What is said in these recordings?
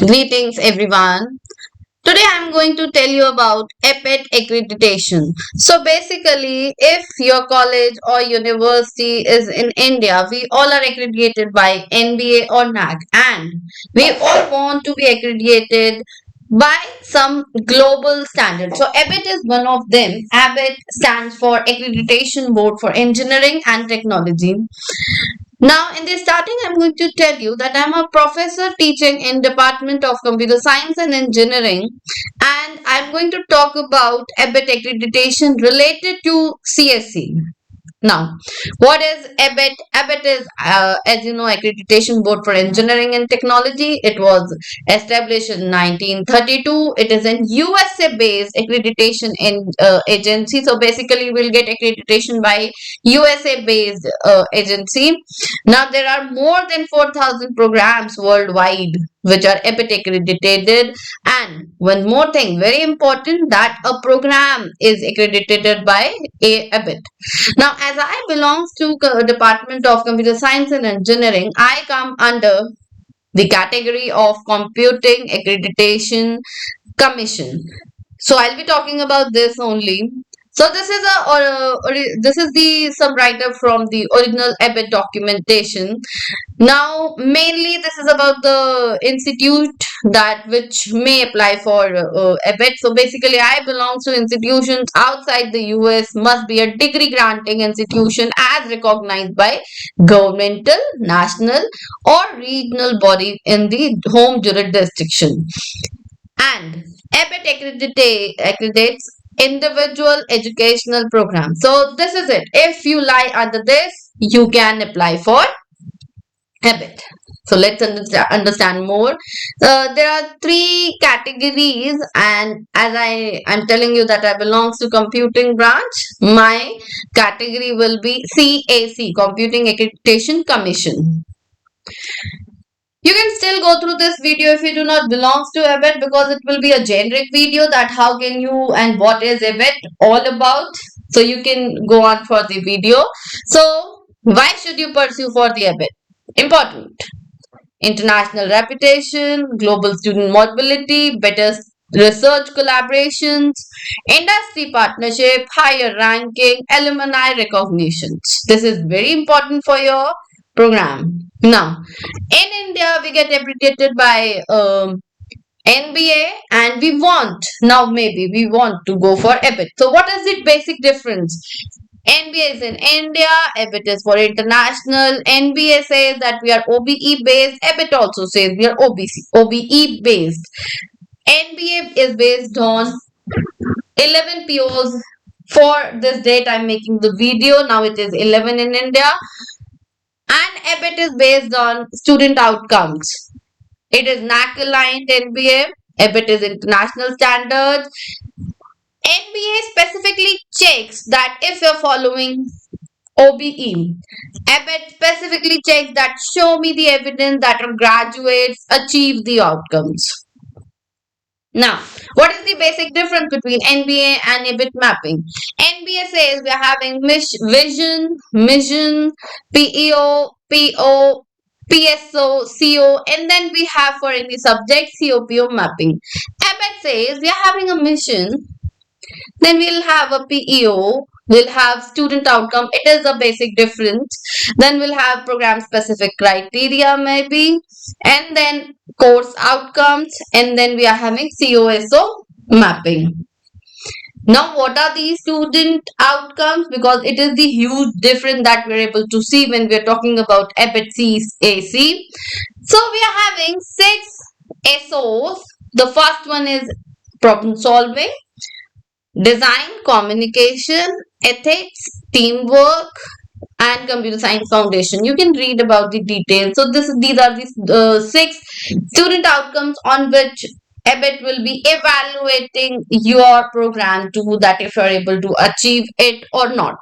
Greetings everyone. Today I'm going to tell you about ABET accreditation. So basically, if your college or university is in India, we all are accredited by NBA or NAC, and we all want to be accredited by some global standard. So ABET is one of them. ABET stands for Accreditation Board for Engineering and Technology. Now, in the starting, I'm going to tell you that I'm a professor teaching in Department of Computer Science and Engineering, and I'm going to talk about ABET accreditation related to CSE. Now, what is ABET? ABET is, as you know, Accreditation Board for Engineering and Technology. It was established in 1932. It is an USA-based accreditation agency. So basically, we'll get accreditation by USA-based agency. Now, there are more than 4,000 programs worldwide which are ABET accredited. And one more thing, very important, that a program is accredited by ABET. Now, as I belongs to Department of Computer Science and Engineering, I come under the category of Computing Accreditation Commission. So I'll be talking about this only. So this is this is the some write up from the original ABET documentation. Now, mainly this is about the institute that which may apply for ABET. So basically, I belong to institutions outside the US must be a degree granting institution as recognized by governmental, national, or regional body in the home jurisdiction. And ABET accreditates individual educational programs. So this is it. If you lie under this, you can apply for ABET. So let's understand more. There are three categories, and as I'm telling you that I belongs to computing branch, my category will be CAC, Computing Accreditation Commission. You can still go through this video if you do not belong to ABET, because it will be a generic video that how can you and what is ABET all about. So you can go on for the video. So why should you pursue for the ABET? Important. International reputation, global student mobility, better research collaborations, industry partnership, higher ranking, alumni recognitions. This is very important for your program. Now, in India, we get accredited by NBA, and we want, now maybe we want to go for ABET. So what is the basic difference? NBA is in India, ABET is for international. NBA says that we are OBE based, ABET also says we are OBE based. NBA is based on 11 POs. For this date, I'm making the video. Now it is 11 in India. And ABET is based on student outcomes. It is NAC aligned NBA. ABET is international standards. NBA specifically checks that if you're following OBE. ABET specifically checks that show me the evidence that our graduates achieve the outcomes. Now, what is the basic difference between NBA and ABET mapping? NBA says we are having vision, mission, PEO, PO, PSO, CO, and then we have for any subject COPO mapping. ABET says we are having a mission, then we'll have a PEO, we'll have student outcome. It is a basic difference. Then we'll have program specific criteria maybe, and then course outcomes, and then we are having COSO mapping. Now, what are these student outcomes? Because it is the huge difference that we're able to see when we're talking about ABET CAC. So we are having 6 SOs. The first one is problem solving, design, communication, ethics, teamwork, and computer science foundation. You can read about the details. So these are the 6 student outcomes on which ABET will be evaluating your program to that if you are able to achieve it or not.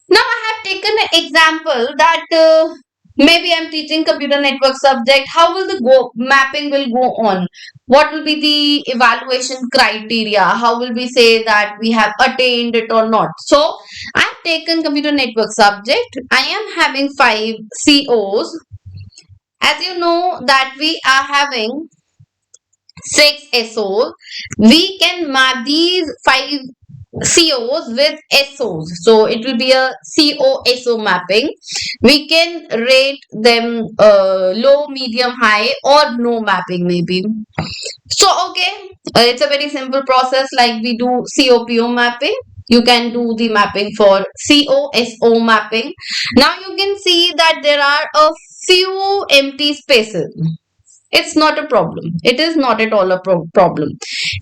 Now I have taken an example that maybe I'm teaching computer network subject. How will the mapping will go on? What will be the evaluation criteria? How will we say that we have attained it or not? So I've taken computer network subject. I am having 5 COs. As you know that we are having 6 SOs, we can map these 5 COs with SOs. So it will be a CO-SO mapping. We can rate them low, medium, high, or no mapping maybe. So okay, it's a very simple process like we do COPO mapping. You can do the mapping for COSO mapping. Now you can see that there are a few empty spaces. It's not a problem. It is not at all a problem.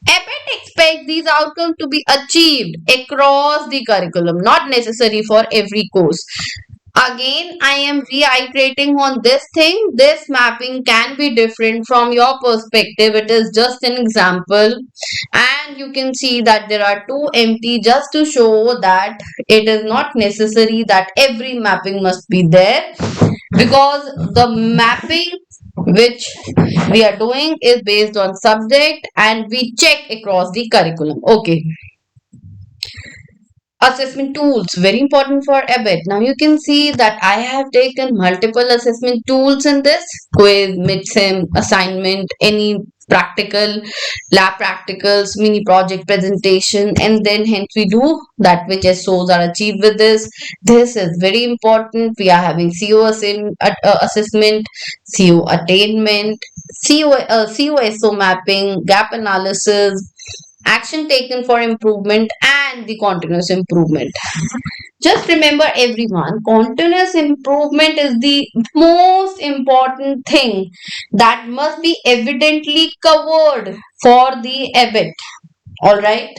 ABET expects these outcomes to be achieved across the curriculum, not necessary for every course. Again, I am reiterating on this thing. This mapping can be different from your perspective. It is just an example. And you can see that there are two empty just to show that it is not necessary that every mapping must be there, because the mapping which we are doing is based on subject and we check across the curriculum. Okay. Assessment tools, very important for ABET. Now you can see that I have taken multiple assessment tools in this: quiz, midsim, assignment, any practical, lab practicals, mini project presentation, and then hence we do that which SOs are achieved with this. This is very important. We are having assessment, CO attainment, COSO mapping, gap analysis, action taken for improvement, and the continuous improvement. Just remember everyone, continuous improvement is the most important thing that must be evidently covered for the ABET. All right.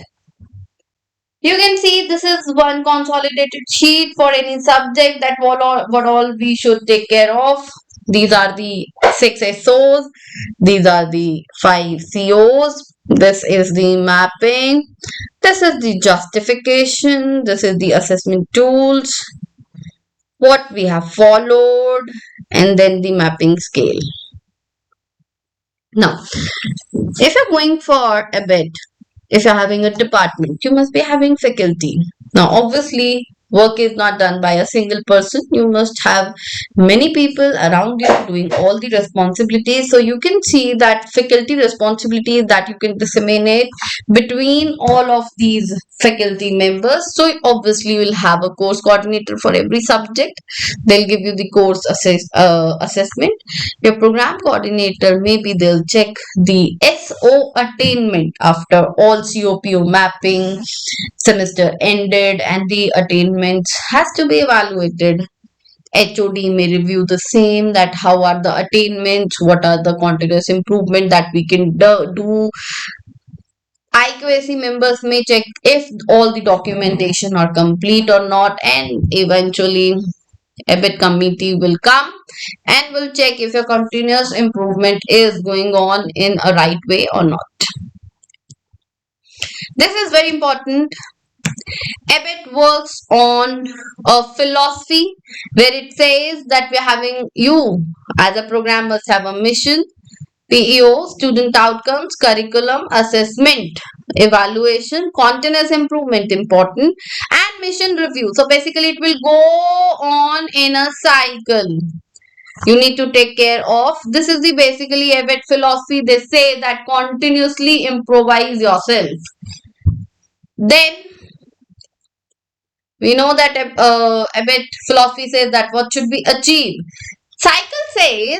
You can see this is one consolidated sheet for any subject that what all we should take care of. These are the 6 SOs. These are the 5 COs. This is the mapping. This is the justification. This is the assessment tools. What we have followed, and then the mapping scale. Now, if you're going for a bit, if you're having a department, you must be having faculty. Now, obviously, work is not done by a single person. You must have many people around you doing all the responsibilities. So you can see that faculty responsibilities that you can disseminate between all of these faculty members. So obviously, you will have a course coordinator for every subject. They'll give you the course assessment. Your program coordinator, maybe they'll check the SO attainment after all COPO mapping, semester ended, and the attainments has to be evaluated. HOD may review the same, that how are the attainments, what are the continuous improvement that we can do. IQAC members may check if all the documentation are complete or not, and eventually ABET committee will come and will check if your continuous improvement is going on in a right way or not. This is very important. ABET works on a philosophy where it says that we're having you as a program must have a mission, PEO, student outcomes, curriculum, assessment, evaluation, continuous improvement important, and mission review. So basically it will go on in a cycle. You need to take care of. This is the basically ABET philosophy. They say that continuously improvise yourself. Then we know that ABET philosophy says that what should be achieved. Cycle says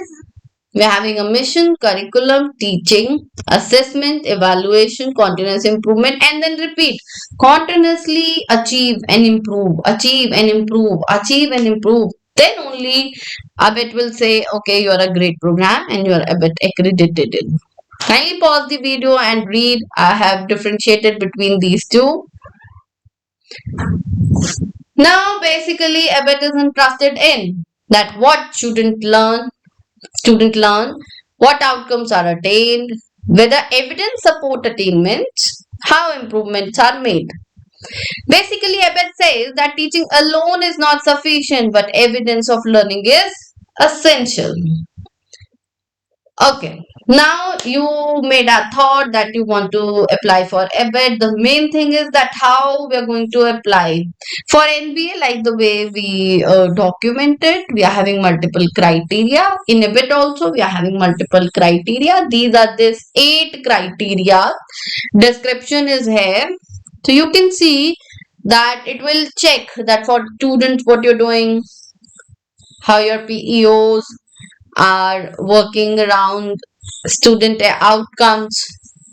we're having a mission, curriculum, teaching, assessment, evaluation, continuous improvement, and then repeat. Continuously achieve and improve, achieve and improve, achieve and improve. Then only ABET will say, okay, you are a great program and you are ABET accredited. Kindly pause the video and read. I have differentiated between these two. Now, basically, ABET is interested in that what student learn, what outcomes are attained, whether evidence support attainments, how improvements are made. Basically, ABET says that teaching alone is not sufficient, but evidence of learning is essential. Okay. Now you made a thought that you want to apply for ABET. The main thing is that how we are going to apply for NBA. Like the way we document it, we are having multiple criteria. In ABET also, we are having multiple criteria. These are this 8 criteria. Description is here, so you can see that it will check that for students what you're doing, how your PEOs are working around student outcomes,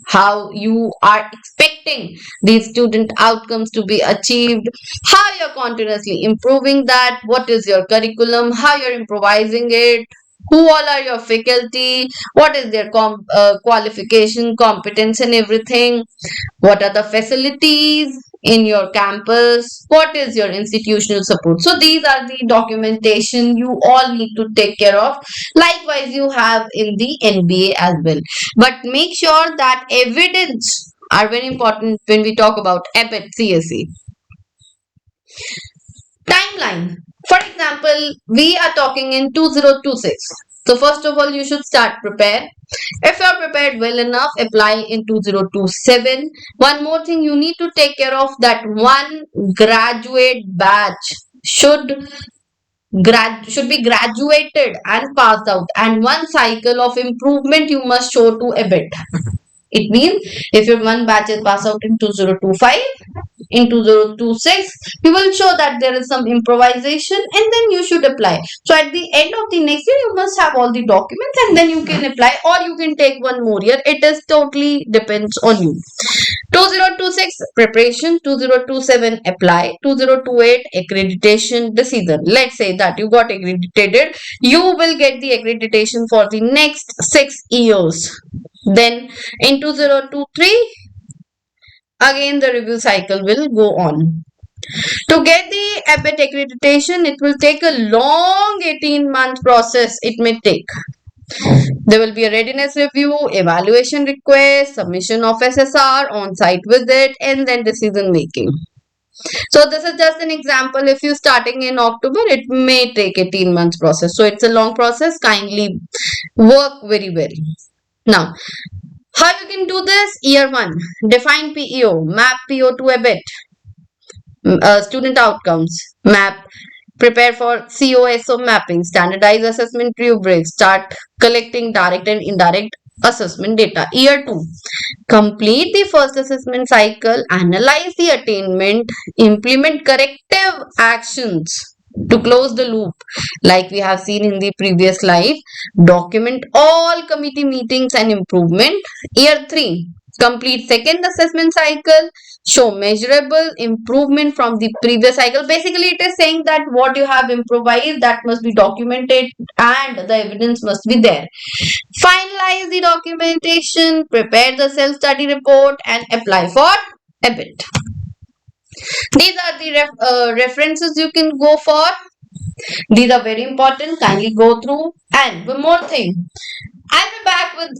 how you are expecting these student outcomes to be achieved, how you're continuously improving that, what is your curriculum, how you're improvising it, who all are your faculty, what is their qualification, competence, and everything, what are the facilities in your campus, what is your institutional support. So these are the documentation you all need to take care of. Likewise you have in the NBA as well, but make sure that evidence are very important when we talk about ABET CSE. Timeline. For example, we are talking in 2026. So first of all, you should start prepare. If you are prepared well enough, apply in 2027. One more thing you need to take care of, that one graduate batch should should be graduated and passed out, and one cycle of improvement you must show to ABET. It means if your one batch is passed out in 2025, in 2026 you will show that there is some improvisation, and then you should apply. So at the end of the next year you must have all the documents, and then you can apply, or you can take one more year. It is totally depends on you. 2026 preparation, 2027 apply, 2028 accreditation decision. Let's say that you got accredited, you will get the accreditation for the next 6 years. Then in 2023 again the review cycle will go on. To get the ABET accreditation, it will take a long 18-month process. It may take. There will be a readiness review, evaluation request, submission of SSR, on-site visit, and then decision making. So this is just an example. If you're starting in October, it may take 18 months process. So it's a long process. Kindly work very well. Now, how you can do this? Year 1, define PEO, map PO to ABET. Student outcomes map, prepare for COSO mapping, standardize assessment rubrics, start collecting direct and indirect assessment data. Year 2, complete the first assessment cycle, analyze the attainment, implement corrective actions to close the loop, like we have seen in the previous slide. Document all committee meetings and improvement. Year 3, complete second assessment cycle, show measurable improvement from the previous cycle. Basically it is saying that what you have improvised, that must be documented and the evidence must be there. Finalize the documentation, prepare the self-study report, and apply for ABET. These are the references you can go for. These are very important. Kindly go through. And one more thing, I'll be back with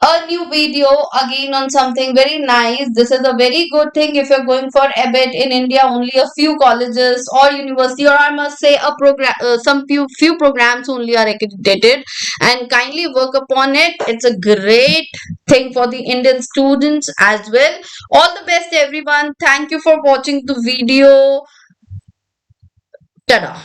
a new video again on something very nice. This is a very good thing if you're going for ABET in India. Only a few colleges or university, or I must say a program, some few programs only are accredited, and kindly work upon it. It's a great thing for the Indian students as well. All the best everyone. Thank you for watching the video. Tada.